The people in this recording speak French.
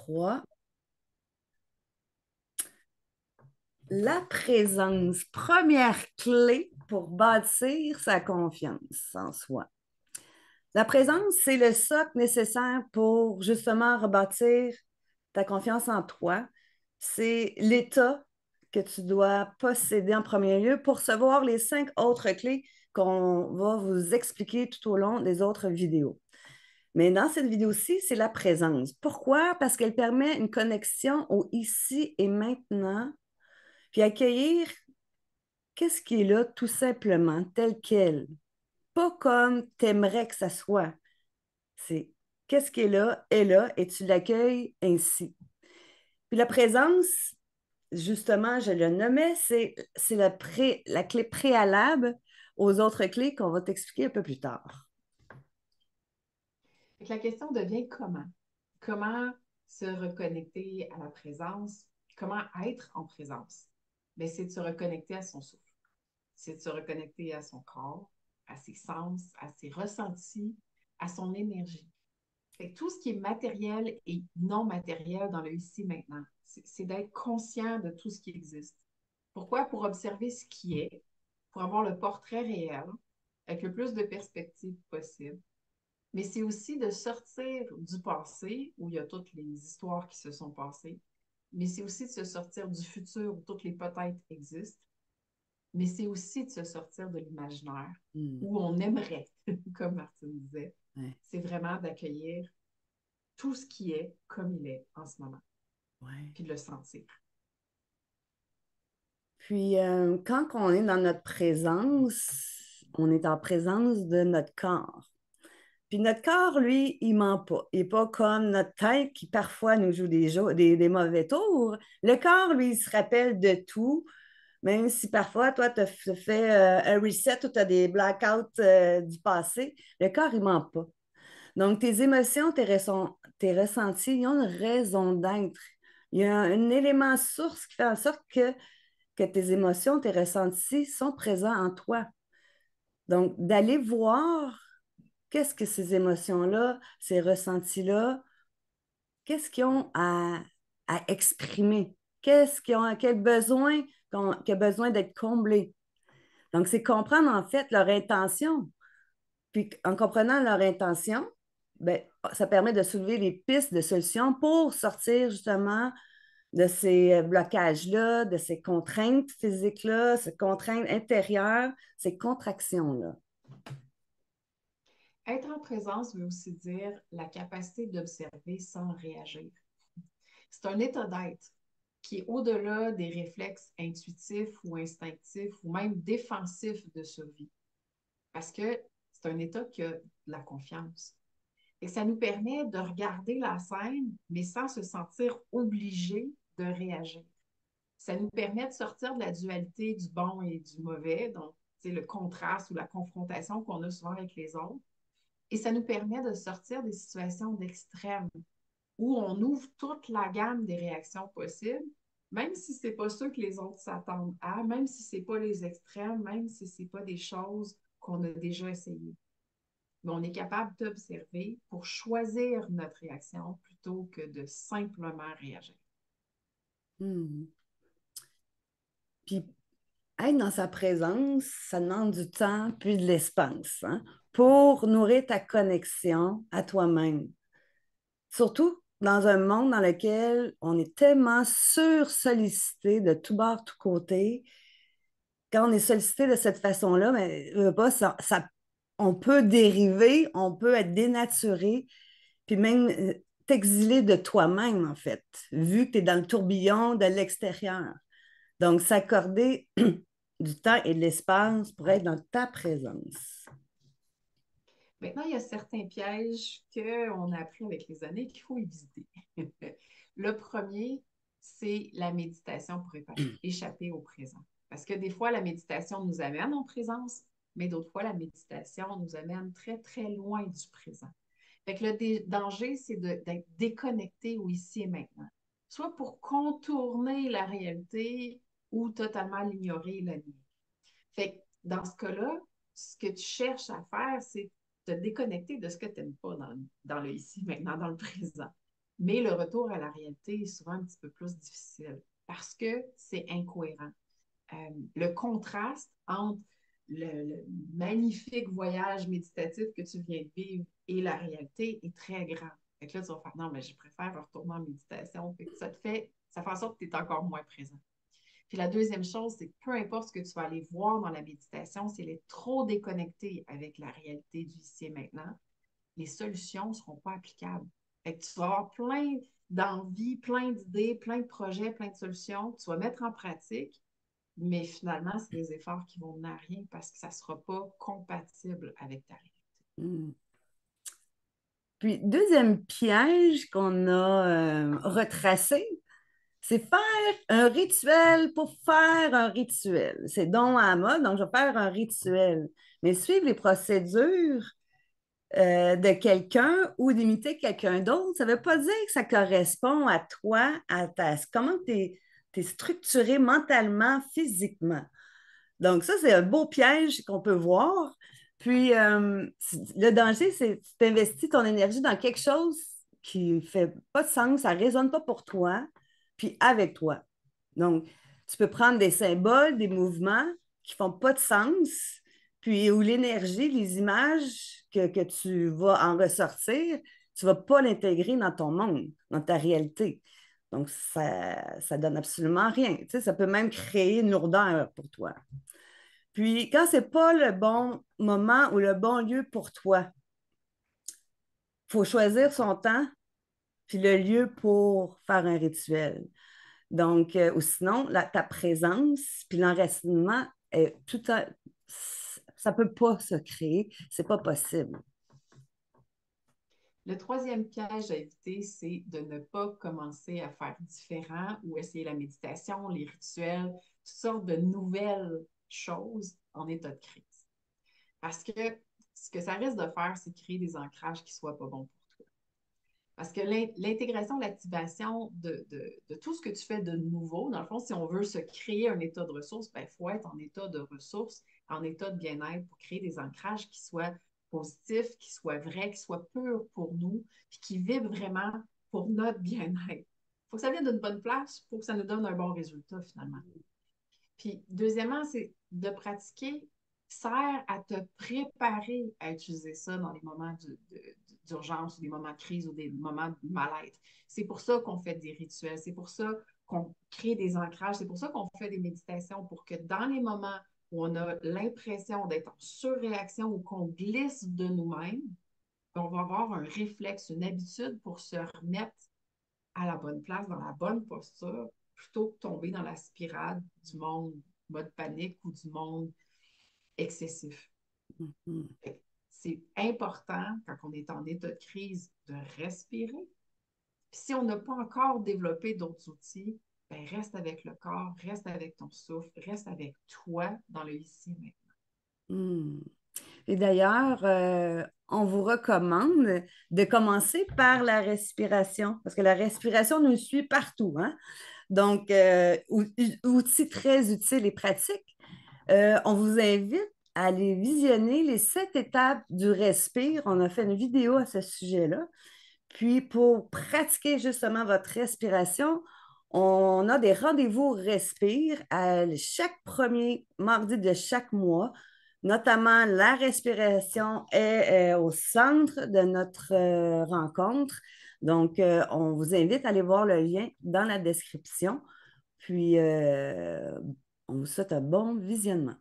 3. La présence, première clé pour bâtir sa confiance en soi. La présence, c'est le socle nécessaire pour justement rebâtir ta confiance en toi. C'est l'état que tu dois posséder en premier lieu pour recevoir les 5 autres clés qu'on va vous expliquer tout au long des autres vidéos. Mais dans cette vidéo-ci, c'est la présence. Pourquoi? Parce qu'elle permet une connexion au ici et maintenant, puis accueillir qu'est-ce qui est là tout simplement, tel quel. Pas comme tu aimerais que ça soit. C'est qu'est-ce qui est là, et tu l'accueilles ainsi. Puis la présence, justement, je le nommais, c'est la clé préalable aux autres clés qu'on va t'expliquer un peu plus tard. Fait que la question devient comment? Comment se reconnecter à la présence? Comment être en présence? Mais c'est de se reconnecter à son souffle. C'est de se reconnecter à son corps, à ses sens, à ses ressentis, à son énergie. Fait que tout ce qui est matériel et non matériel dans le ici maintenant, c'est d'être conscient de tout ce qui existe. Pourquoi? Pour observer ce qui est, pour avoir le portrait réel, avec le plus de perspectives possible. Mais c'est aussi de sortir du passé, où il y a toutes les histoires qui se sont passées, mais c'est aussi de se sortir du futur, où toutes les peut-être existent, mais c'est aussi de se sortir de l'imaginaire, Hmm. où on aimerait, comme Martine disait. Ouais, C'est vraiment d'accueillir tout ce qui est comme il est en ce moment, ouais. puis de le sentir. Puis, quand on est dans notre présence, on est en présence de notre corps. Puis notre corps, lui, il ment pas. Il n'est pas comme notre tête qui parfois nous joue des mauvais tours. Le corps, lui, il se rappelle de tout, même si parfois, toi, tu as fait un reset ou tu as des blackouts du passé. Le corps, il ment pas. Donc, tes émotions, tes ressentis, ils ont une raison d'être. Il y a un élément source qui fait en sorte que tes émotions, tes ressentis sont présents en toi. Donc, d'aller voir qu'est-ce que ces émotions-là, ces ressentis-là, qu'est-ce qu'ils ont à exprimer? Qu'est-ce qu'ils ont, quel besoin qui a besoin d'être comblé? Donc, c'est comprendre en fait leur intention. Puis, en comprenant leur intention, ben, ça permet de soulever les pistes de solutions pour sortir justement de ces blocages-là, de ces contraintes physiques-là, ces contraintes intérieures, ces contractions-là. Être en présence veut aussi dire la capacité d'observer sans réagir. C'est un état d'être qui est au-delà des réflexes intuitifs ou instinctifs ou même défensifs de survie. Parce que c'est un état qui a de la confiance. Et ça nous permet de regarder la scène, mais sans se sentir obligé de réagir. Ça nous permet de sortir de la dualité du bon et du mauvais, donc c'est le contraste ou la confrontation qu'on a souvent avec les autres. Et ça nous permet de sortir des situations d'extrême où on ouvre toute la gamme des réactions possibles, même si ce n'est pas ceux que les autres s'attendent à, même si ce n'est pas les extrêmes, même si ce n'est pas des choses qu'on a déjà essayées. Mais on est capable d'observer pour choisir notre réaction plutôt que de simplement réagir. Hmm. Puis être dans sa présence, ça demande du temps puis de l'espace, hein, pour nourrir ta connexion à toi-même. Surtout dans un monde dans lequel on est tellement sur-sollicité de tout bord, tout côté. Quand on est sollicité de cette façon-là, mais pas, on peut dériver, on peut être dénaturé, puis même t'exiler de toi-même, en fait, vu que tu es dans le tourbillon de l'extérieur. Donc, s'accorder du temps et de l'espace pour être dans ta présence. Maintenant, il y a certains pièges qu'on a appris avec les années qu'il faut éviter. Le premier, c'est la méditation pour échapper au présent. Parce que des fois, la méditation nous amène en présence, mais d'autres fois, la méditation nous amène très, très loin du présent. Fait que le danger, c'est d'être déconnecté au ici et maintenant. Soit pour contourner la réalité ou totalement l'ignorer et la nier. Fait que dans ce cas-là, ce que tu cherches à faire, c'est te déconnecter de ce que tu n'aimes pas dans le ici, maintenant, dans le présent. Mais le retour à la réalité est souvent un petit peu plus difficile parce que c'est incohérent. Le contraste entre le magnifique voyage méditatif que tu viens de vivre et la réalité est très grand. Fait que là, tu vas faire, non, mais je préfère retourner en méditation. Fait que ça fait en sorte que tu es encore moins présent. Puis la deuxième chose, c'est que peu importe ce que tu vas aller voir dans la méditation, si elle est trop déconnectée avec la réalité du ici et maintenant, les solutions ne seront pas applicables. Fait que tu vas avoir plein d'envies, plein d'idées, plein de projets, plein de solutions que tu vas mettre en pratique, mais finalement, c'est des efforts qui vont mener à rien parce que ça ne sera pas compatible avec ta réalité. Hmm. Puis, deuxième piège qu'on a retracé, c'est faire un rituel pour faire un rituel. C'est donc à la mode, donc je vais faire un rituel. Mais suivre les procédures de quelqu'un ou d'imiter quelqu'un d'autre, ça ne veut pas dire que ça correspond à toi, comment tu es structuré mentalement, physiquement. Donc, ça, c'est un beau piège qu'on peut voir. Puis, le danger, c'est que tu t'investis ton énergie dans quelque chose qui ne fait pas de sens, ça ne résonne pas pour toi, puis avec toi. Donc, tu peux prendre des symboles, des mouvements qui ne font pas de sens, puis où l'énergie, les images que tu vas en ressortir, tu ne vas pas l'intégrer dans ton monde, dans ta réalité. Donc, ça donne absolument rien. Tu sais, ça peut même créer une lourdeur pour toi. Puis, quand ce n'est pas le bon moment ou le bon lieu pour toi, il faut choisir son temps puis le lieu pour faire un rituel. Donc, ou sinon, ta présence puis l'enracinement, ça ne peut pas se créer, c'est pas possible. Le troisième piège à éviter, c'est de ne pas commencer à faire différent ou essayer la méditation, les rituels, toutes sortes de nouvelles choses en état de crise. Parce que ce que ça risque de faire, c'est créer des ancrages qui ne soient pas bons pour toi. Parce que l'intégration, l'activation de tout ce que tu fais de nouveau, dans le fond, si on veut se créer un état de ressources, il faut être en état de ressources, en état de bien-être pour créer des ancrages qui soient positifs, qui soient vrais, qui soient purs pour nous, puis qui vibrent vraiment pour notre bien-être. Il faut que ça vienne d'une bonne place pour que ça nous donne un bon résultat finalement. Puis, deuxièmement, c'est de pratiquer sert à te préparer à utiliser ça dans les moments d'urgence ou des moments de crise ou des moments de mal-être. C'est pour ça qu'on fait des rituels, c'est pour ça qu'on crée des ancrages, c'est pour ça qu'on fait des méditations pour que dans les moments où on a l'impression d'être en surréaction ou qu'on glisse de nous-mêmes, on va avoir un réflexe, une habitude pour se remettre à la bonne place, dans la bonne posture, plutôt que tomber dans la spirale du monde mode panique ou du monde excessif. Mhm. C'est important, quand on est en état de crise, de respirer. Puis si on n'a pas encore développé d'autres outils, ben reste avec le corps, reste avec ton souffle, reste avec toi dans le ici et maintenant. Hmm. Et d'ailleurs, on vous recommande de commencer par la respiration, parce que la respiration nous suit partout, hein? Donc, outil très utile et pratique. On vous invite à aller visionner les 7 étapes du respire. On a fait une vidéo à ce sujet-là. Puis, pour pratiquer justement votre respiration, on a des rendez-vous respire à chaque premier mardi de chaque mois. Notamment, la respiration est au centre de notre rencontre. Donc, on vous invite à aller voir le lien dans la description. Puis, on vous souhaite un bon visionnement.